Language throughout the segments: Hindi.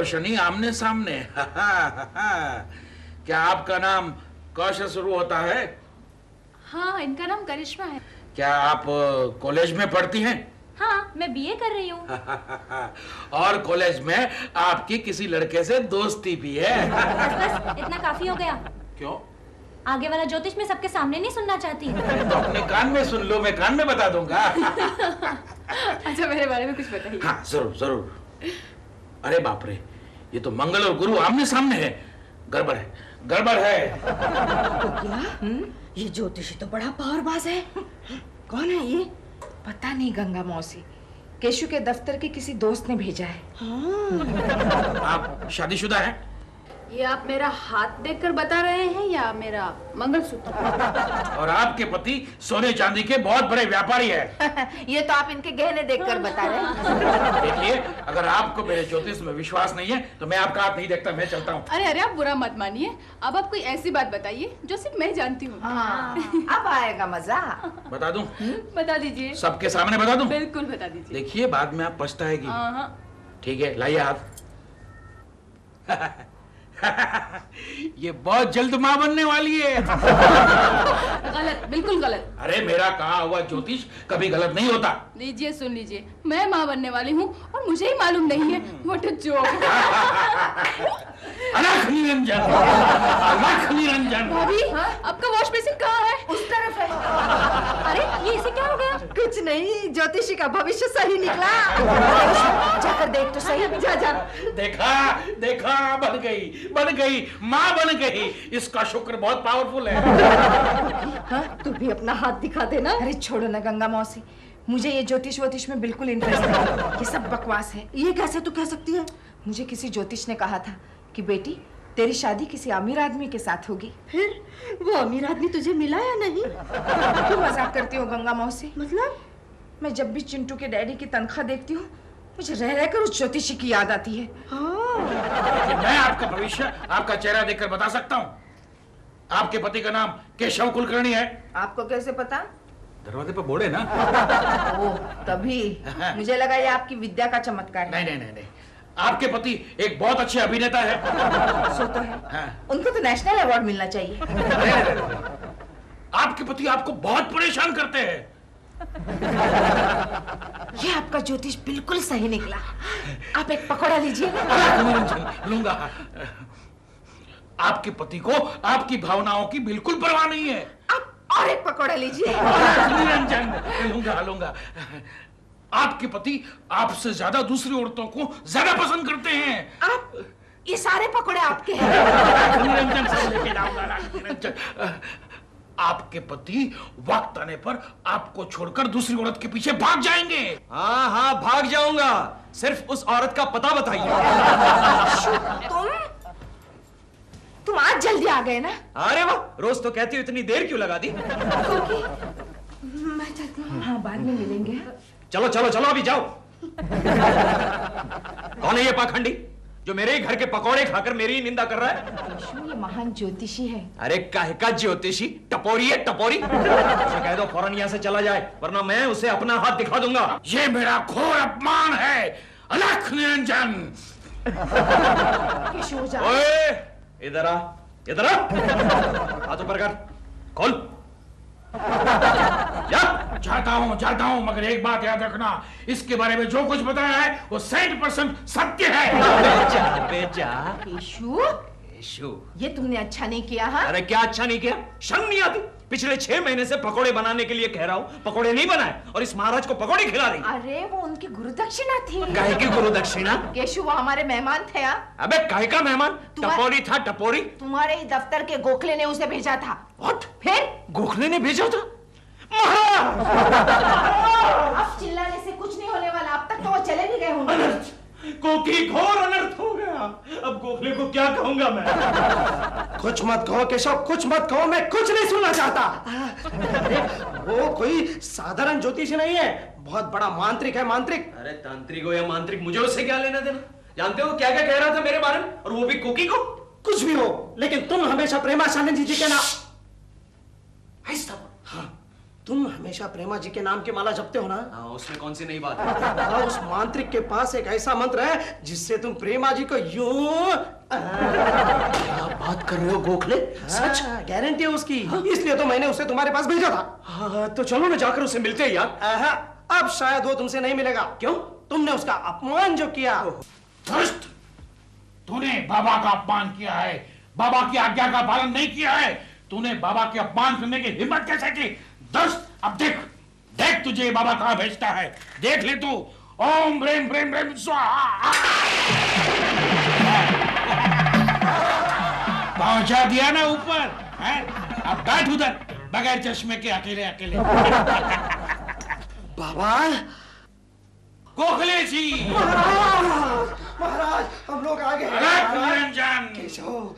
और शनि आमने सामने। क्या आपका नाम क से शुरू होता है? हाँ, इनका नाम करिश्मा है। क्या आप कॉलेज में पढ़ती हैं? हाँ, मैं बीए कर रही हूँ। और कॉलेज में आपकी किसी लड़के से दोस्ती भी है? बस इतना काफी हो गया। क्यों? आगे वाला ज्योतिष में सबके सामने नहीं सुनना चाहती। तो अपने कान में सुन लो, मैं कान में बता दूंगा। अच्छा, मेरे बारे में कुछ बताइए। हाँ, जरूर जरूर। अरे बाप रे, ये तो मंगल और गुरु आमने सामने है। गड़बड़ है, गड़बड़ है। तो क्या? ये ज्योतिषी तो बड़ा पावरबाज है। कौन है ये? पता नहीं गंगा मौसी, केशु के दफ्तर के किसी दोस्त ने भेजा है। आप शादीशुदा हैं? ये आप मेरा हाथ देखकर बता रहे हैं या मेरा मंगलसूत्र? और आपके पति सोने चांदी के बहुत बड़े व्यापारी है। ये तो आप इनके गहने देखकर बता रहे हैं। देखिए, अगर आपको मेरे ज्योतिष में विश्वास नहीं है तो मैं आपका हाथ नहीं देखता, मैं चलता हूँ। अरे आप बुरा मत मानिए। अब आप कोई ऐसी बात बताइए जो सिर्फ मैं जानती हूँ। अब आएगा मजा। बता दूं? बता दीजिए। सबके सामने बता दूं? बिल्कुल बता दीजिए। देखिए, बाद में आप पछताएगी। ठीक है, लाइए हाथ। ये बहुत जल्द मां बनने वाली है। गलत, बिल्कुल गलत। अरे मेरा कहा हुआ ज्योतिष कभी गलत नहीं होता। लीजिए, सुन लीजिए, मैं माँ बनने वाली हूँ और मुझे ही मालूम नहीं है। What a joke. अलख निरंजन, अलख निरंजन। भाभी, आपका वॉश बेसिन कहाँ है? उस तरफ है। अरे, ये इसे क्या हो गया? कुछ नहीं, ज्योतिषी का भविष्य सही निकला। जाकर देख तो सही। जा जा। देखा देखा, बन गई, बन गई, माँ बन गई। इसका शुक्र बहुत पावरफुल है। तू भी अपना हाथ दिखा देना। अरे छोड़ो ना गंगा मौसी, मुझे ये ज्योतिष वोतिष में बिल्कुल इंटरेस्ट नहीं। ये सब बकवास है। ये कैसे तू कह सकती है? मुझे किसी ज्योतिष ने कहा था कि बेटी, तेरी शादी किसी अमीर आदमी के साथ होगी। फिर वो अमीर आदमी तुझे मिला या नहीं? क्यों मजाक करती हो गंगा मौसी? मतलब? मैं जब भी चिंटू के डैडी की तनख्वाह देखती हूँ, मुझे रह रहकर उस ज्योतिषी की याद आती है। लेकिन मैं आपका भविष्य आपका चेहरा देखकर बता सकता हूँ। आपके पति का नाम केशव कुलकर्णी है। आपको कैसे पता? दरवाजे पर बोर्ड है ना। ओह, तभी मुझे लगा ये आपकी विद्या का चमत्कार है। नहीं नहीं नहीं नहीं, आपके पति एक बहुत अच्छे अभिनेता है। सो तो है। हाँ। उनको तो नेशनल अवार्ड मिलना चाहिए। आपके पति आपको बहुत परेशान करते हैं। ये आपका ज्योतिष बिल्कुल सही निकला। आप एक पकौड़ा लीजिए। लूंगा। आपके पति को आपकी भावनाओं की बिल्कुल परवाह नहीं है। आप और एक पकौड़ा लीजिए। निरंजन, लूंगा लूंगा। आपके पति आपसे ज्यादा दूसरी औरतों को ज्यादा पसंद करते हैं। आप ये सारे पकौड़े आपके हैं। निरंजन, सब लेके जाऊंगा। निरंजन, आपके पति वक्त आने पर आपको छोड़कर दूसरी औरत के पीछे भाग जाएंगे। हाँ हाँ, भाग जाऊंगा। सिर्फ उस औरत का पता बताइए। तुम आज जल्दी आ गए ना? अरे वाह, रोज तो कहती हो, इतनी देर क्यों लगा दी? मैं चलती हूँ। हाँ, बाद में मिलेंगे। चलो चलो चलो, अभी जाओ। कौन है ये पाखंडी जो मेरे ही घर के पकौड़े खाकर मेरी ही निंदा कर रहा है? केशव, ये महान ज्योतिषी है। अरे काहे का ज्योतिषी? टपोरी है, टपोरी। उसे कह दो फौरन यहाँ से चला जाए, वरना मैं उसे अपना हाथ दिखा दूंगा। ये मेरा घोर अपमान है। अलख निरंजन। केशव, जा। ओए, इधर आ, इधर आ। हाथ ऊपर कर, खोल। जाता हूँ, मगर एक बात याद रखना, इसके बारे में जो कुछ बताया है वो 100% सत्य है। बेजा, केशव, ये तुमने अच्छा नहीं किया। हाँ? अरे क्या अच्छा नहीं किया? शर्म नहीं आती? पिछले 6 महीने से पकोड़े बनाने के लिए कह रहा हूँ, पकोड़े नहीं बनाए और इस महाराज को पकोड़े खिला रही। अरे वो उनकी गुरुदक्षिणा थी। काहे की गुरुदक्षिणा? केशव, वो हमारे मेहमान थे। अबे काहे का मेहमान? टपोरी था, टपोरी। तुम्हारे ही दफ्तर के गोखले ने उसे भेजा था। What? फिर गोखले ने भेजा था? महाराज! अब चिल्लाने से कुछ नहीं होने वाला। अब तक तो वो चले भी गए होंगे। अनर्थ, कोकी घोर अनर्थ हो गया। अब गोखले को क्या कहूंगा मैं? कुछ मत कहो केशव, कुछ मत कहो, मैं कुछ नहीं सुनना चाहता। अरे वो कोई साधारण ज्योतिषी नहीं है, बहुत बड़ा मांत्रिक है, मांत्रिक। अरे तांत्रिक हो या मांत्रिक, मुझे उससे क्या लेना देना? जानते हो क्या क्या कह रहा था मेरे बारे में, और वो भी कोकी को? कुछ भी हो, लेकिन तुम हमेशा प्रेमानंद जी के नाम। ऐसा? हाँ, तुम हमेशा प्रेमा जी के नाम की माला जपते हो ना? हाँ, उसमें कौन सी नई बात है? उस मांत्रिक के पास एक ऐसा मंत्र है जिससे तुम प्रेमा जी को यूं क्या बात कर रहे हो गोखले? सच गारंटी है उसकी, इसलिए तो मैंने उसे तुम्हारे पास भेजा था। हाँ, तो चलो ना जाकर उसे मिलते हैं यार। अब शायद वो तुमसे नहीं मिलेगा। क्यों? तुमने उसका अपमान जो किया। दुष्ट! तूने बाबा का अपमान किया है, बाबा की आज्ञा का पालन नहीं किया है। तूने बाबा के अपमान करने की हिम्मत कैसे की? दुष्ट! अब देख देख तुझे बाबा कहां भेजता है, देख ले तू। ओम ब्रेम ब्रेम ब्रेम स्वाहा। पहुंचा दिया ना ऊपर, हैं? अब बैठ उधर बगैर चश्मे के अकेले अकेले। बाबा! गोखले जी! महाराज हम लोग आ गए। निरंजन! केशव!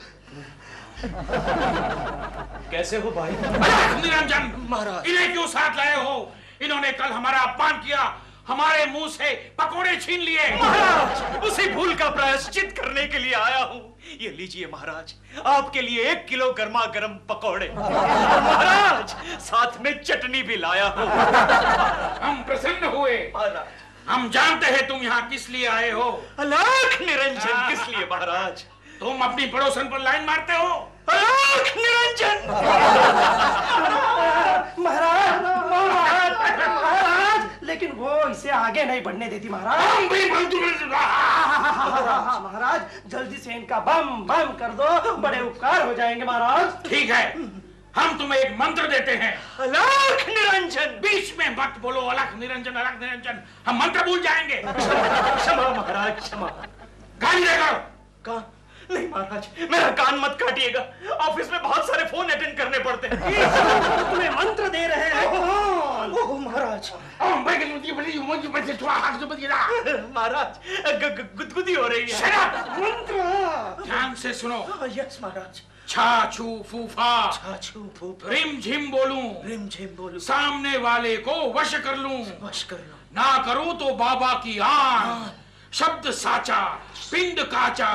कैसे हो भाई? निरंजन! महाराज! इन्हें क्यों साथ लाए हो? इन्होंने कल हमारा अपमान किया, हमारे मुंह से पकोड़े छीन लिए। महाराज, उसी भूल का प्रायश्चित करने के लिए आया हूँ। ये लीजिए महाराज, आपके लिए 1 किलो गर्मा गर्म पकोड़े। महाराज, साथ में चटनी भी लाया हूँ। हम प्रसन्न हुए। हम जानते हैं तुम यहाँ किस लिए आए हो। अलाख निरंजन! किस लिए महाराज? तुम अपनी पड़ोसन पर लाइन मारते हो। अलाख निरंजन! महाराज! महाराज! लेकिन वो इसे आगे नहीं बढ़ने देती महाराज। हम भी महाराज जल्दी से इनका बम बम कर दो, बड़े उपकार हो जाएंगे महाराज। ठीक है, हम तुम्हें एक मंत्र देते हैं। अलाख निरंजन! बीच में मत बोलो अलख निरंजन अलख निरंजन, हम मंत्र भूल जाएंगे। क्षमा महाराज, क्षमा। गाली देगा। कान नहीं महाराज, मेरा कान मत काटिएगा। ऑफिस में बहुत सारे फोन अटेंड करने पड़ते हैं। तुम्हें मंत्र दे रहे हैं। ओह महाराज! महाराज, गुदगुदी हो रही है। Shut up! मंत्र ध्यान से सुनो। यस महाराज। छा छू फूफा, छाछू फूफा, रिम झिम बोलूं, रिम झिम बोलूं, सामने वाले को वश कर लूं, वश कर लो, ना करूं तो बाबा की आन, शब्द साचा, पिंड काचा,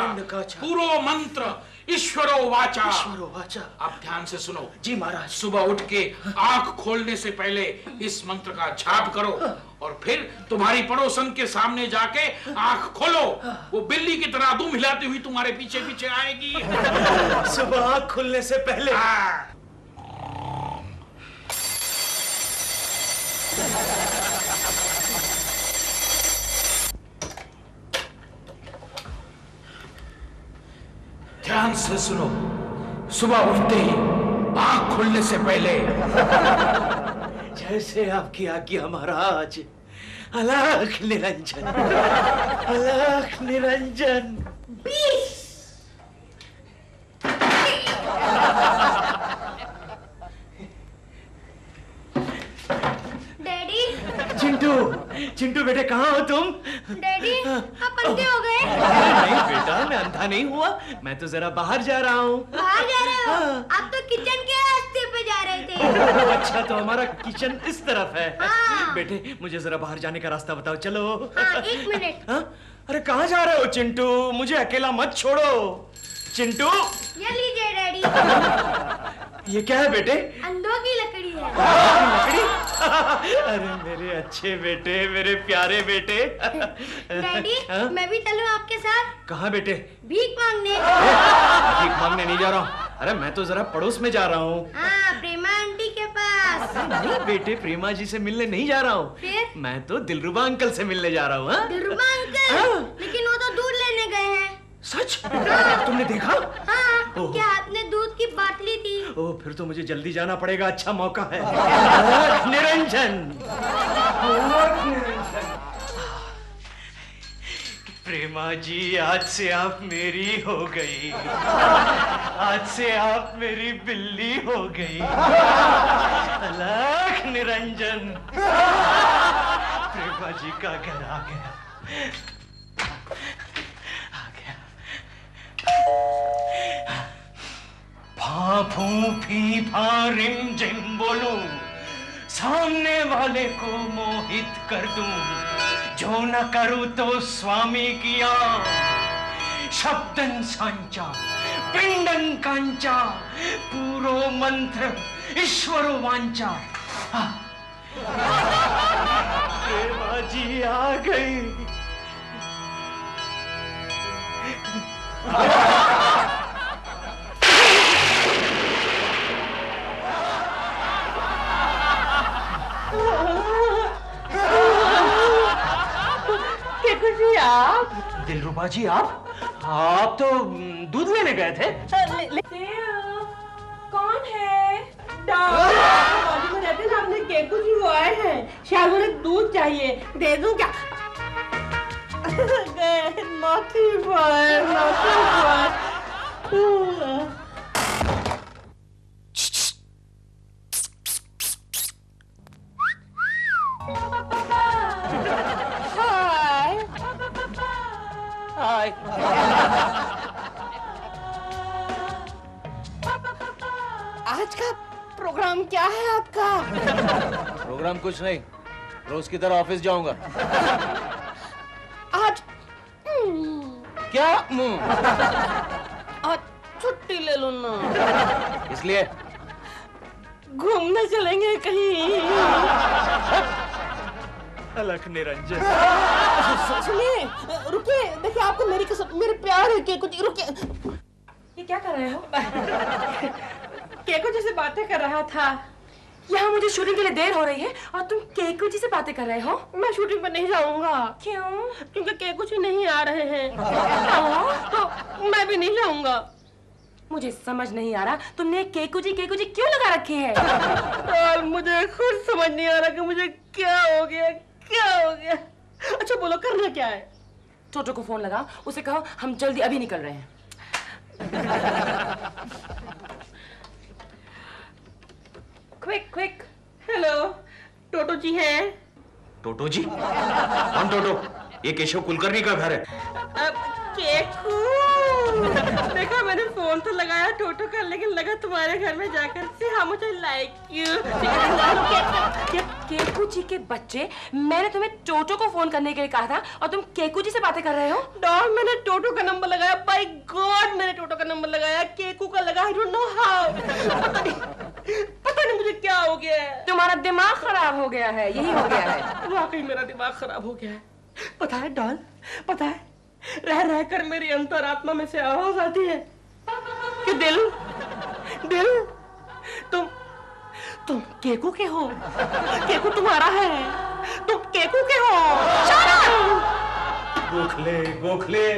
पूरो मंत्र, ईश्वरो वाचा। ईश्वरो वाचा। अब ध्यान से सुनो। जी महाराज। सुबह उठ के आंख खोलने से पहले इस मंत्र का जाप करो और फिर तुम्हारी पड़ोसन के सामने जाके आंख खोलो। वो बिल्ली की तरह दुम हिलाती हुई तुम्हारे पीछे पीछे आएगी। सुबह आंख खुलने से पहले। ध्यान से सुनो। सुबह उठते ही आंख खुलने से पहले जैसे आपकी आज्ञा महाराज। अलाख निरंजन, अलाख निरंजन। डैडी, चिंटू, चिंटू बेटे कहाँ हो तुम? डैडी आप अंधे हो गए? नहीं बेटा, मैं अंधा नहीं हुआ, मैं तो जरा बाहर जा रहा हूँ। बाहर जा रहे हो? आप तो किचन के रास्ते पे जा रहे थे। अच्छा, तो हमारा किचन इस तरफ है। हाँ। बेटे मुझे जरा बाहर जाने का रास्ता बताओ, चलो। हाँ, 1 मिनट। हाँ? अरे कहाँ जा रहे हो चिंटू? मुझे अकेला मत छोड़ो। चिंटू, ये लीजिए डैडी। ये क्या है बेटे? अंधों की लकड़ी है। लकड़ी? अरे मेरे अच्छे बेटे, मेरे प्यारे बेटे। डैडी, हाँ? मैं भी चलूं आपके साथ? कहाँ बेटे? भीख मांगने। भीख मांगने नहीं जा रहा हूँ। अरे मैं तो जरा पड़ोस में जा रहा हूँ। हाँ, प्रेमा आंटी के पास। नहीं बेटे, प्रेमा जी से मिलने नहीं जा रहा हूँ। फिर? मैं तो दिलरुबा अंकल से मिलने जा रहा हूँ। हाँ? दिलरुबा अंकल? हाँ। लेकिन वो तो दूध लेने गए हैं। सच? तुमने देखा? हाँ, ओह। उनके हाथ में दूध की बाटली थी। ओह, फिर तो मुझे जल्दी जाना पड़ेगा, अच्छा मौका है। निरंजन, प्रेमा जी, आज से आप मेरी हो गई। आज से आप मेरी बिल्ली हो गई। अलख निरंजन, प्रेमा जी का घर आ गया। फा फू फी फा रिम झिम बोलूं, सामने वाले को मोहित कर दूं, जो न करूं तो स्वामी किया। शब्दन सांचा, पिंडन कांचा, पूरो मंत्र, ईश्वरो वांचा। प्रेमा जी आ गई। आप दिलरुबा जी, आप तो दूध लेने गए थे। कौन है? बाजू में रहते सामने केकू जी वो आए हैं, शायद उन्हें दूध चाहिए, दे दूं क्या? naughty boy, naughty boy. Hi. आज का प्रोग्राम क्या है आपका? प्रोग्राम कुछ नहीं, रोज की तरह ऑफिस जाऊंगा। आज क्या? आज छुट्टी ले लो ना। इसलिए घूमने चलेंगे कहीं। अलख निरंजन। सुनिए, रुकिए, देखिए आपको मेरी कसम, मेरे प्यार है केकू जी, रुकिए। ये क्या कर रहे हो? केकू जी से बातें कर रहा था। यहाँ मुझे शूटिंग के लिए देर हो रही है और तुम केकू जी से बातें कर रहे हो? मैं शूटिंग पर नहीं जाऊंगा। क्यों? क्योंकि केकू जी नहीं आ रहे हैं। तो मैं भी नहीं जाऊंगा। मुझे समझ नहीं आ रहा तुमने केकू जी क्यों लगा रखी है? और मुझे खुद समझ नहीं आ रहा कि मुझे क्या हो गया। अच्छा बोलो, करना क्या है? टोटो को फोन लगा, उसे कहो हम जल्दी अभी निकल रहे हैं। क्विक। हेलो, टोटो जी हैं? टोटो जी? कौन टोटो? ये केशव कुलकर्णी का घर है। केकू, देखो मैंने फोन तो लगाया टोटो का, लेकिन लगा तुम्हारे घर में जाकर से how much I like you. Keku ji के बच्चे, मैंने तुम्हें टोटो को फोन करने के लिए कहा था और तुम केकू जी से बातें कर रहे हो? डॉल, मैंने टोटो का नंबर लगाया, बाय गॉड मैंने टोटो का नंबर लगाया, केकू का लगा, आई डोंट नो हाउ। पता नहीं मुझे क्या हो गया है। तुम्हारा दिमाग खराब हो गया है, यही हो गया है। वाकई मेरा दिमाग खराब हो गया है। पता है डॉल, पता है, रह कर मेरी अंतरात्मा में से आवाज आती है कि दिल तुम केकू के हो, केकू तुम्हारा है, तुम केकू के हो। गोखले,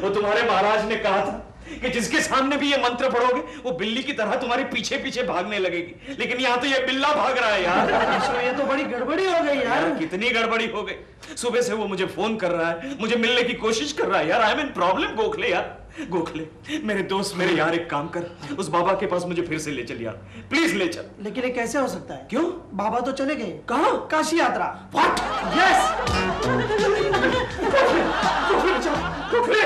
वो तुम्हारे महाराज ने कहा था कि जिसके सामने भी ये मंत्र पढ़ोगे वो बिल्ली की तरह तुम्हारे पीछे पीछे भागने लगेगी, लेकिन यहाँ तो ये बिल्ला भाग रहा है यार। ये तो बड़ी गड़बड़ी हो गई यार। कितनी गड़बड़ी हो गई, सुबह से वो मुझे फोन कर रहा है, मुझे मिलने की कोशिश कर रहा है यार। I am in problem Gokhale यार। गोखले, मेरे दोस्त, मेरे यार, एक काम कर, उस बाबा के पास मुझे फिर से ले चल यार, प्लीज ले चल। लेकिन ये कैसे हो सकता है? क्यों? बाबा तो चले गए। कहाँ? काशी यात्रा। व्हाट? यस। गोखले,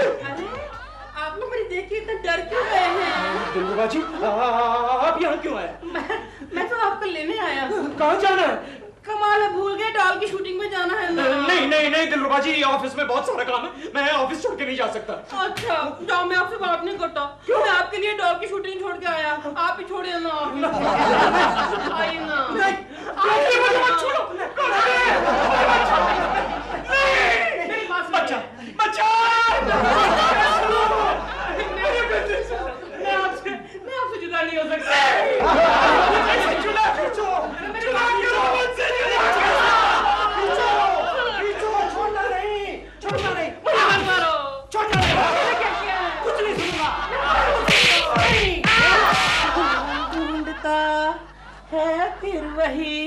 आप लोग मेरी देख के इतना डर क्यों गए हैं? दिलरुबा जी, आप यहाँ क्यों आए? मैं तो आपको लेने आया हूँ। कहाँ जाना है? कमाल है, भूल गए, डॉल की शूटिंग में जाना है ना। नहीं दिलरुबा जी, ऑफिस में बहुत सारा काम है, मैं ऑफिस छोड़ के नहीं जा सकता। अच्छा जाओ, मैं आपसे बात नहीं करता। क्यों? मैं आपके लिए डॉल की शूटिंग छोड़ के आया, आप ही छोड़िए ना। आइए ना। बच्चा, मैं आपसे जुदा नहीं हो सकता। ढूंढता है फिर वही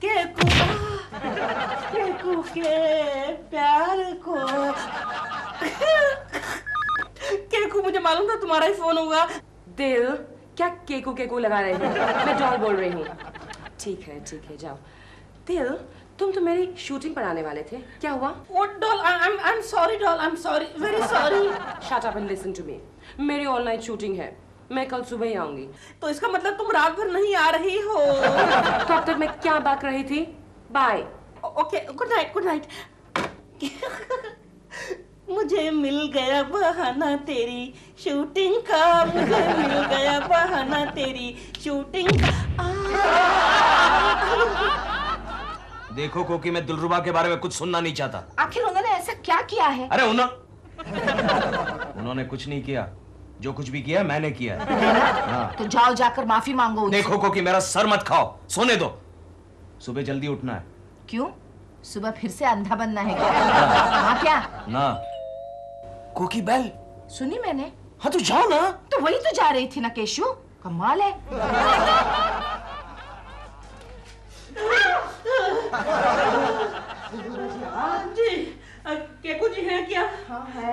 केकू के प्यार को। केकू, मुझे मालूम था तुम्हारा ही फोन होगा। दिल, क्या केकू लगा रहे हो? मैं डॉल बोल रही हूँ। ठीक है, जाओ। दिल, तुम तो मेरी शूटिंग पर आने वाले थे, क्या हुआ? What doll? I'm sorry doll, I'm sorry, very sorry. Shut up and listen to me. मेरी ऑल नाइट शूटिंग है, मैं कल सुबह ही आऊंगी। तो इसका मतलब तुम रात भर नहीं आ रही हो। तो अब तक मैं क्या बात रही थी? बाय। Okay, good night. मुझे मिल गया बहाना तेरी शूटिंग का, मुझे मिल गया बहाना तेरी शूटिंग का। देखो कोकी, मैं दिलरुबा के बारे में कुछ सुनना नहीं चाहता। आखिर उन्होंने ऐसा क्या किया है? अरे उन्होंने कुछ नहीं किया। जो कुछ भी किया मैंने किया है। हाँ। तो जाओ जाकर माफी मांगो उनसे। देखो कोकी, मेरा सर मत खाओ, सोने दो। सुबह जल्दी उठना है। क्यों? सुबह फिर से अंधा बनना है क्या? हाँ क्या? ना। कोकी बेल सुनी मैंने। हाँ तो जाओ ना। तो वही तो जा रही थी ना केशु। कमाल है। जी केकू जी हैं क्या? हाँ है।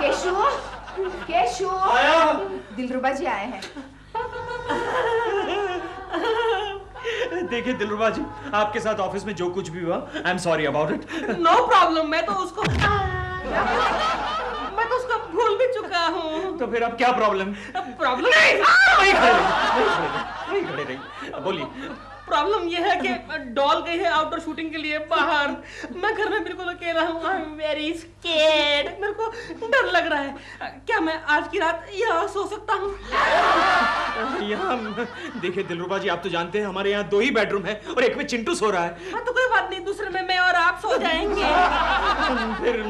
Cashew, cashew. दिलरुबा जी आए हैं। देखिए दिलरुबा जी, आपके साथ ऑफिस में जो कुछ भी हुआ, I am sorry about it. No problem, मैं तो उसको भूल भी चुका हूँ। तो फिर अब क्या प्रॉब्लम? प्रॉब्लम वहीं खड़े रहिए। बोलिए। प्रॉब्लम ये है कि डॉल गई है आउटडोर शूटिंग के लिए बाहर। मैं घर में बिल्कुल अकेला हूँ। I am very scared. मेरे को डर लग रहा है। क्या मैं आज की रात यहाँ सो सकता हूँ? यहाँ देखिए दिलरुबा जी, आप तो जानते हैं हमारे यहाँ 2 ही बेडरूम है और एक में चिंटू सो रहा है। हाँ तो कोई बात नहीं, दूसरे में मैं और आप सो जाएंगे। फिर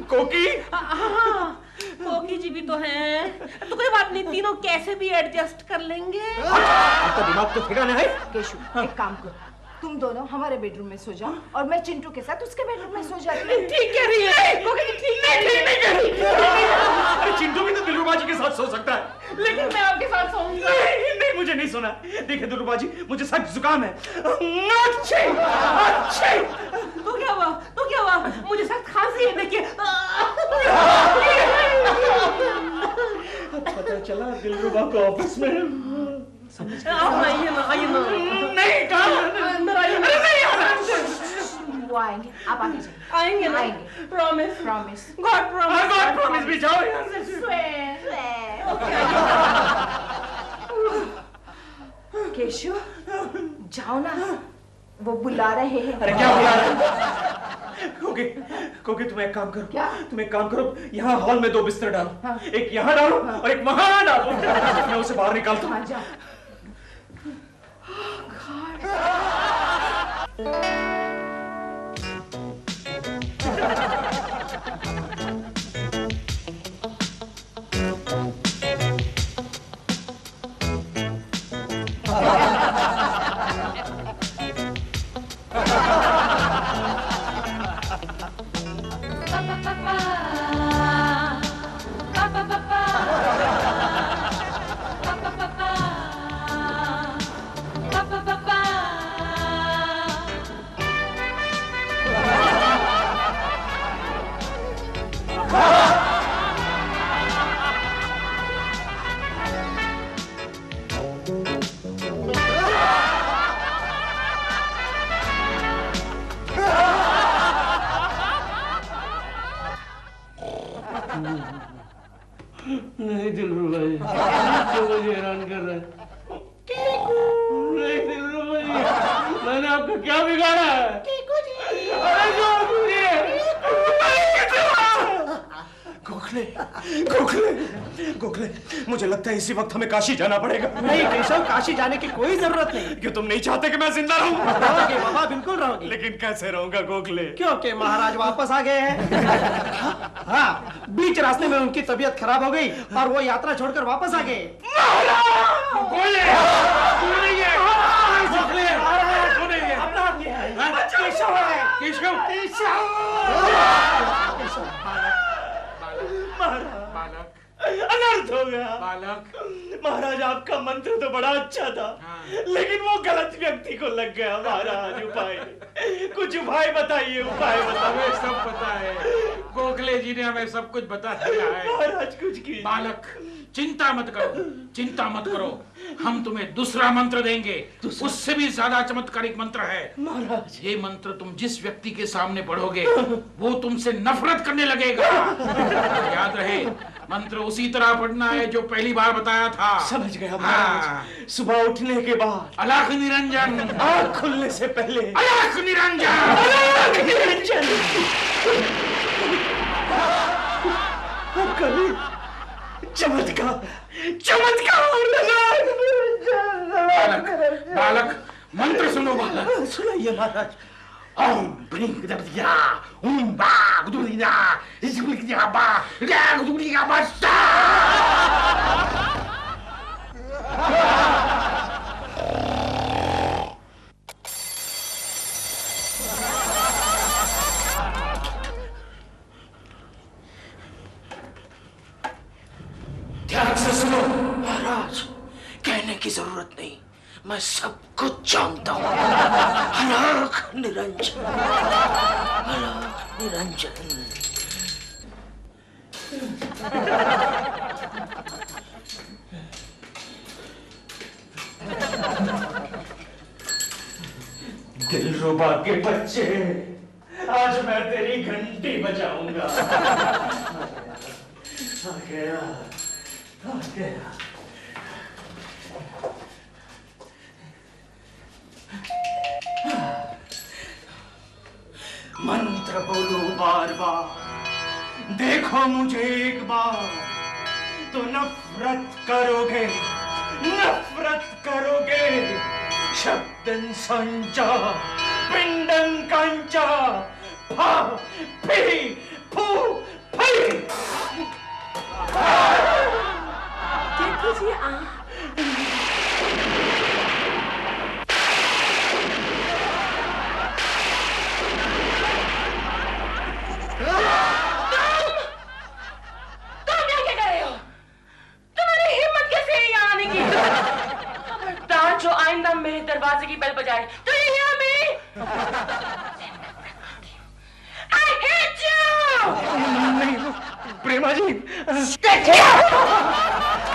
कोकी? हाँ, कोकी जी भी तो हैं। तो कोई बात नहीं, तीनों कैसे भी एडजस्ट कर लेंगे। आपका दिमाग तो ठिकाने है। केशु, एक काम करो, तुम दोनों हमारे बेडरूम में सो जाओ और मैं चिंटू के साथ उसके बेडरूम में सो जाती हूँ। ठीक कह रही है। ठीक नहीं कह रही। अरे चिंटू भी तो दिलरुबा जी के साथ सो सकता है। लेकिन मैं आपके साथ सोऊंगा। नहीं, मुझे नहीं सोना। देखिए दिलरुबा जी, मुझे सख्त जुकाम है। अच्छे। तो क्या हुआ? मुझे सख्त खांसी है, देखिए। पता चला दिलरुबा को ऑफिस में। आइए ना। नहीं कहा। अंदर आइए। अरे नहीं आना। वो आएंगे, आप आगे जाइए। आएंगे ना? प्रॉमिस। गॉड प्रॉमिस भी जाओ यहाँ से। केशु, जाओ ना, वो बुला रहे हैं। अरे क्या बुला रहे हैं? कोकी तुम एक काम करो। क्या? तुम एक काम करो, यहाँ हॉल में 2 बिस्तर डालो। हाँ। एक यहाँ डालो और एक वहां डालो। मैं उसे बाहर निकालता हूँ। जाओ। नहीं दिलरुबा जी, तो मुझे हैरान कर रहा है। नहीं दिलरुबा जी, मैंने आपको क्या बिगाड़ा है? अरे जो गोखले, मुझे लगता है इसी वक्त हमें काशी जाना पड़ेगा। नहीं केशव, काशी जाने की कोई जरूरत नहीं। क्यों तुम नहीं चाहते कि मैं जिंदा रहूं? रहोगे बाबा, बिल्कुल रहोगे। लेकिन कैसे रहूंगा गोखले? क्योंकि महाराज वापस आ गए हैं। हाँ, बीच रास्ते में उनकी तबीयत खराब हो गई और वो यात्रा छोड़कर वापस आ गए। अनर्थ हो गया। महाराज आपका मंत्र तो बड़ा अच्छा था, लेकिन वो गलत व्यक्ति को लग गया। महाराज कुछ उपाय बताइए। हमें सब पता है, गोखले जी ने हमें सब कुछ बता दिया है। महाराज कुछ कीजिए। बालक, चिंता मत करो। हम तुम्हें दूसरा मंत्र देंगे, उससे भी ज्यादा चमत्कारिक मंत्र है। महाराज, ये मंत्र तुम जिस व्यक्ति के सामने पढ़ोगे वो तुमसे नफरत करने लगेगा। याद रहे, मंत्र उसी तरह पढ़ना है जो पहली बार बताया था। समझ गया महाराज। सुबह उठने के बाद अलख निरंजन, आँख खुलने से पहले अलख निरंजन। चमत्कार। बालक, मंत्र सुनो बालक। सुनाइए महाराज। ओम ब्रीं गदबदिया ओम बा गुदुदिया इसकुलिया बा ला गुदुदिया बा सा। ध्यान से सुनो महाराज, कहने की जरूरत नहीं, मैं सब कुछ जानता हूँ। अलख निरंजन, अलख निरंजन। दिलरुबा के बच्चे, आज मैं तेरी घंटी बजाऊंगा। आ गया, आ गया। मंत्र बोलो बार बार, देखो मुझे एक बार, तो नफरत करोगे, नफरत करोगे। शब्दन संचा, पिंडन कंचा, फा, फी, फू, फी। देखिए जो आइंदा मेरे दरवाजे की बेल बजाए तो you hear me? I hate you! नहीं, प्रेमा जी। Stay here!